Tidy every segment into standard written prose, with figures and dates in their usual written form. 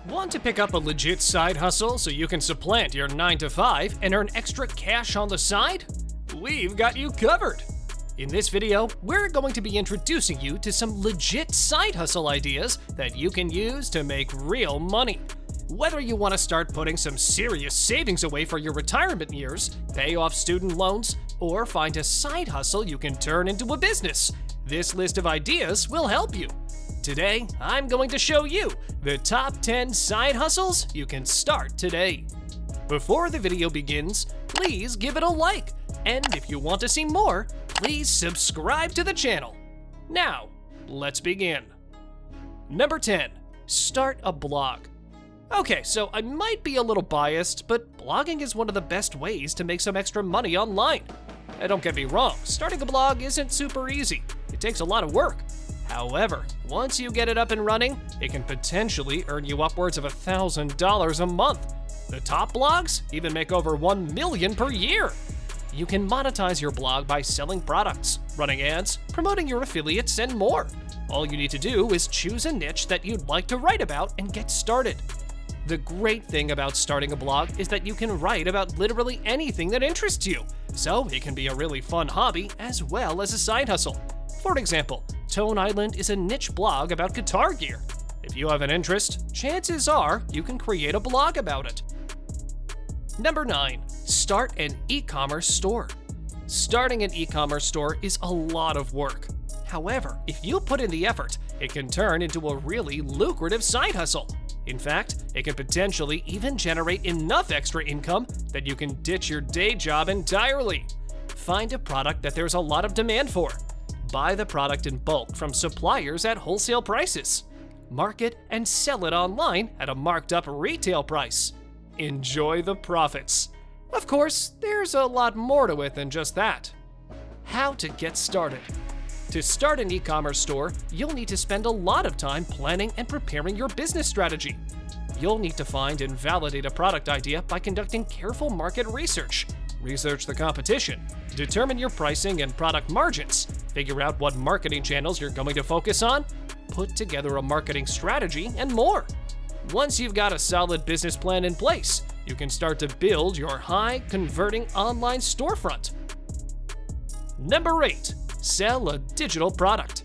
Want to pick up a legit side hustle so you can supplant your 9 to 5 and earn extra cash on the side? We've got you covered! In this video, we're going to be introducing you to some legit side hustle ideas that you can use to make real money. Whether you want to start putting some serious savings away for your retirement years, pay off student loans, or find a side hustle you can turn into a business, this list of ideas will help you. Today, I'm going to show you the top 10 side hustles you can start today. Before the video begins, please give it a like, and if you want to see more, please subscribe to the channel. Now, let's begin. Number 10, start a blog. Okay, so I might be a little biased, but blogging is one of the best ways to make some extra money online. Don't get me wrong, starting a blog isn't super easy. It takes a lot of work. However, once you get it up and running, it can potentially earn you upwards of $1,000 a month. The top blogs even make over $1 million per year. You can monetize your blog by selling products, running ads, promoting your affiliates, and more. All you need to do is choose a niche that you'd like to write about and get started. The great thing about starting a blog is that you can write about literally anything that interests you, so it can be a really fun hobby as well as a side hustle. For example, Tone Island is a niche blog about guitar gear. If you have an interest, chances are you can create a blog about it. Number 9, start an e-commerce store. Starting an e-commerce store is a lot of work. However, if you put in the effort, it can turn into a really lucrative side hustle. In fact, it can potentially even generate enough extra income that you can ditch your day job entirely. Find a product that there's a lot of demand for. Buy the product in bulk from suppliers at wholesale prices. Market and sell it online at a marked up retail price. Enjoy the profits. Of course, there's a lot more to it than just that. How to get started. To start an e-commerce store, you'll need to spend a lot of time planning and preparing your business strategy. You'll need to find and validate a product idea by conducting careful market research. Research the competition, determine your pricing and product margins, figure out what marketing channels you're going to focus on, put together a marketing strategy, and more. Once you've got a solid business plan in place, you can start to build your high-converting online storefront. Number 8, sell a digital product.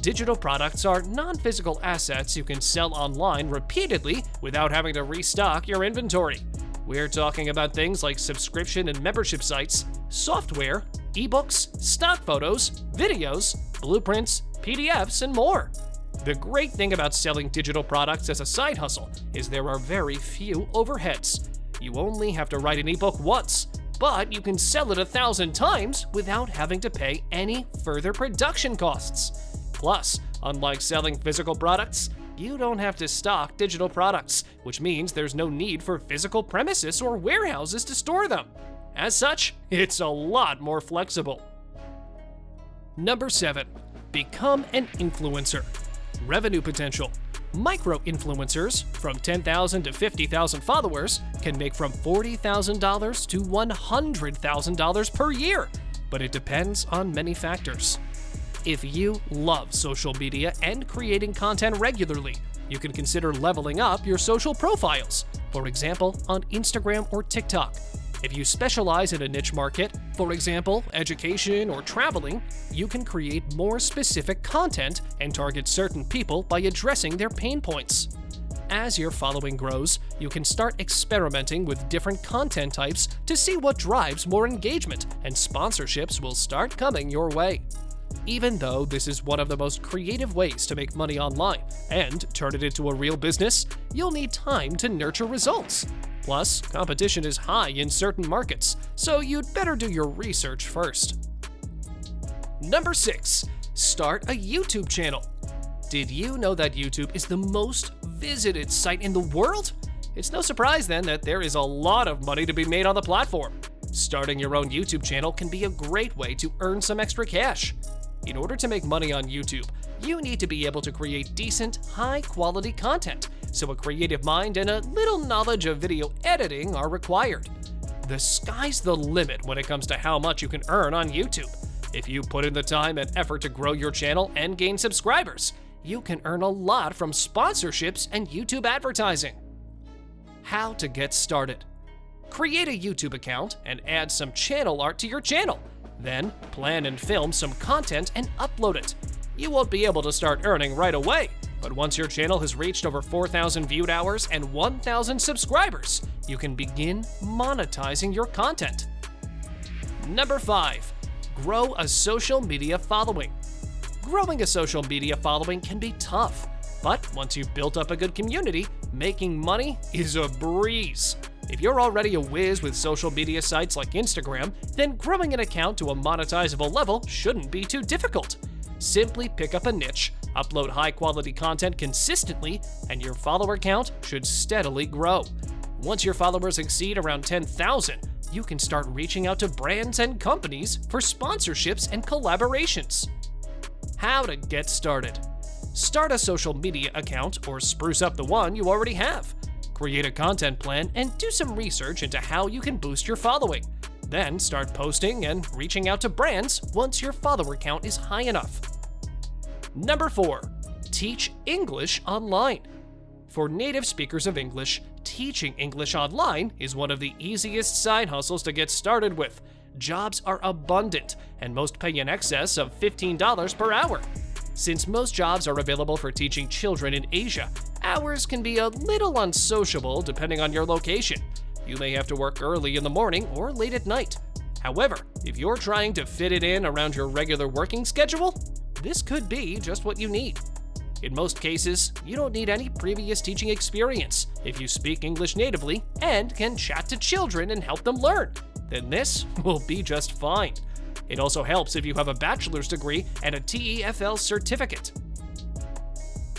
Digital products are non-physical assets you can sell online repeatedly without having to restock your inventory. We're talking about things like subscription and membership sites, software, ebooks, stock photos, videos, blueprints, PDFs, and more. The great thing about selling digital products as a side hustle is there are very few overheads. You only have to write an ebook once, but you can sell it 1,000 times without having to pay any further production costs. Plus, unlike selling physical products, you don't have to stock digital products, which means there's no need for physical premises or warehouses to store them. As such, it's a lot more flexible. Number 7, become an influencer. Revenue potential. Micro-influencers from 10,000 to 50,000 followers can make from $40,000 to $100,000 per year, but it depends on many factors. If you love social media and creating content regularly, you can consider leveling up your social profiles, for example, on Instagram or TikTok. If you specialize in a niche market, for example, education or traveling, you can create more specific content and target certain people by addressing their pain points. As your following grows, you can start experimenting with different content types to see what drives more engagement, and sponsorships will start coming your way. Even though this is one of the most creative ways to make money online and turn it into a real business, you'll need time to nurture results. Plus, competition is high in certain markets, so you'd better do your research first. Number 6, start a YouTube channel. Did you know that YouTube is the most visited site in the world? It's no surprise then that there is a lot of money to be made on the platform. Starting your own YouTube channel can be a great way to earn some extra cash. In order to make money on YouTube, you need to be able to create decent, high-quality content, so a creative mind and a little knowledge of video editing are required. The sky's the limit when it comes to how much you can earn on YouTube. If you put in the time and effort to grow your channel and gain subscribers, you can earn a lot from sponsorships and YouTube advertising. How to get started. Create a YouTube account and add some channel art to your channel. Then plan and film some content and upload it. You won't be able to start earning right away, but once your channel has reached over 4,000 viewed hours and 1,000 subscribers, you can begin monetizing your content. Number 5, grow a social media following. Growing a social media following can be tough, but once you've built up a good community, making money is a breeze. If you're already a whiz with social media sites like Instagram, then growing an account to a monetizable level shouldn't be too difficult. Simply pick up a niche, upload high-quality content consistently, and your follower count should steadily grow. Once your followers exceed around 10,000, you can start reaching out to brands and companies for sponsorships and collaborations. How to get started. Start a social media account or spruce up the one you already have. Create a content plan and do some research into how you can boost your following. Then start posting and reaching out to brands once your follower count is high enough. Number 4, teach English online. For native speakers of English, teaching English online is one of the easiest side hustles to get started with. Jobs are abundant, and most pay in excess of $15 per hour. Since most jobs are available for teaching children in Asia, hours can be a little unsociable depending on your location. You may have to work early in the morning or late at night. However, if you're trying to fit it in around your regular working schedule, this could be just what you need. In most cases, you don't need any previous teaching experience. If you speak English natively and can chat to children and help them learn, then this will be just fine. It also helps if you have a bachelor's degree and a TEFL certificate.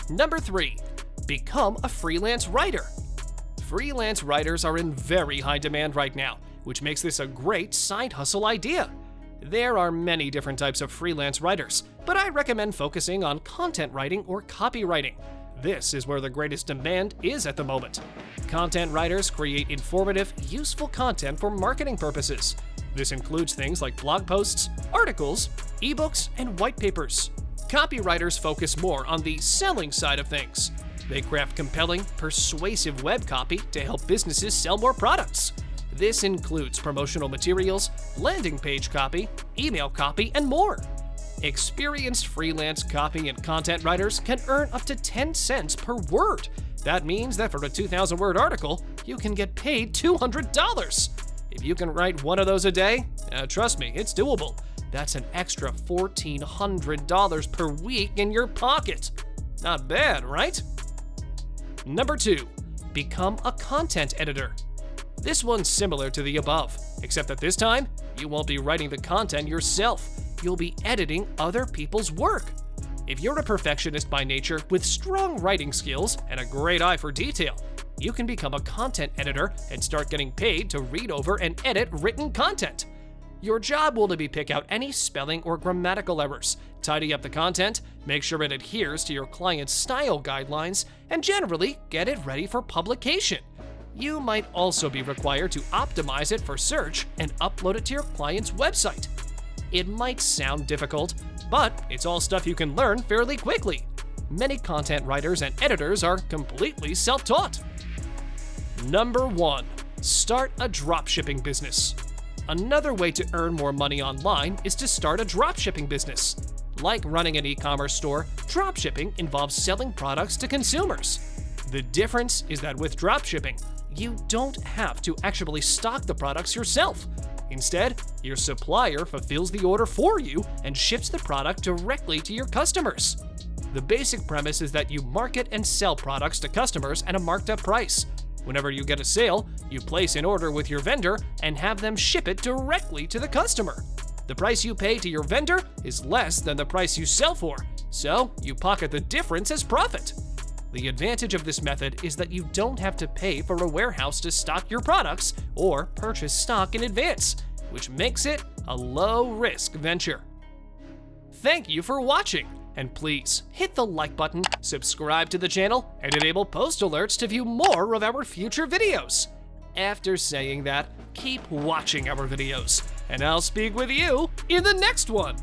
Number 3, become a freelance writer. Freelance writers are in very high demand right now, which makes this a great side hustle idea. There are many different types of freelance writers, but I recommend focusing on content writing or copywriting. This is where the greatest demand is at the moment. Content writers create informative, useful content for marketing purposes. This includes things like blog posts, articles, ebooks, and white papers. Copywriters focus more on the selling side of things. They craft compelling, persuasive web copy to help businesses sell more products. This includes promotional materials, landing page copy, email copy, and more. Experienced freelance copy and content writers can earn up to 10 cents per word. That means that for a 2,000-word article, you can get paid $200. If you can write one of those a day, trust me, it's doable. That's an extra $1,400 per week in your pocket. Not bad, right? Number 2, become a content editor. This one's similar to the above, except that this time, you won't be writing the content yourself. You'll be editing other people's work. If you're a perfectionist by nature with strong writing skills and a great eye for detail, you can become a content editor and start getting paid to read over and edit written content. Your job will be pick out any spelling or grammatical errors, tidy up the content, make sure it adheres to your client's style guidelines, and generally get it ready for publication. You might also be required to optimize it for search and upload it to your client's website. It might sound difficult, but it's all stuff you can learn fairly quickly. Many content writers and editors are completely self-taught. Number 1, start a dropshipping business. Another way to earn more money online is to start a dropshipping business. Like running an e-commerce store, dropshipping involves selling products to consumers. The difference is that with dropshipping, you don't have to actually stock the products yourself. Instead, your supplier fulfills the order for you and ships the product directly to your customers. The basic premise is that you market and sell products to customers at a marked up price. Whenever you get a sale, you place an order with your vendor and have them ship it directly to the customer. The price you pay to your vendor is less than the price you sell for, so you pocket the difference as profit. The advantage of this method is that you don't have to pay for a warehouse to stock your products or purchase stock in advance, which makes it a low-risk venture. Thank you for watching, and please hit the like button, subscribe to the channel, and enable post alerts to view more of our future videos. After saying that, keep watching our videos, and I'll speak with you in the next one.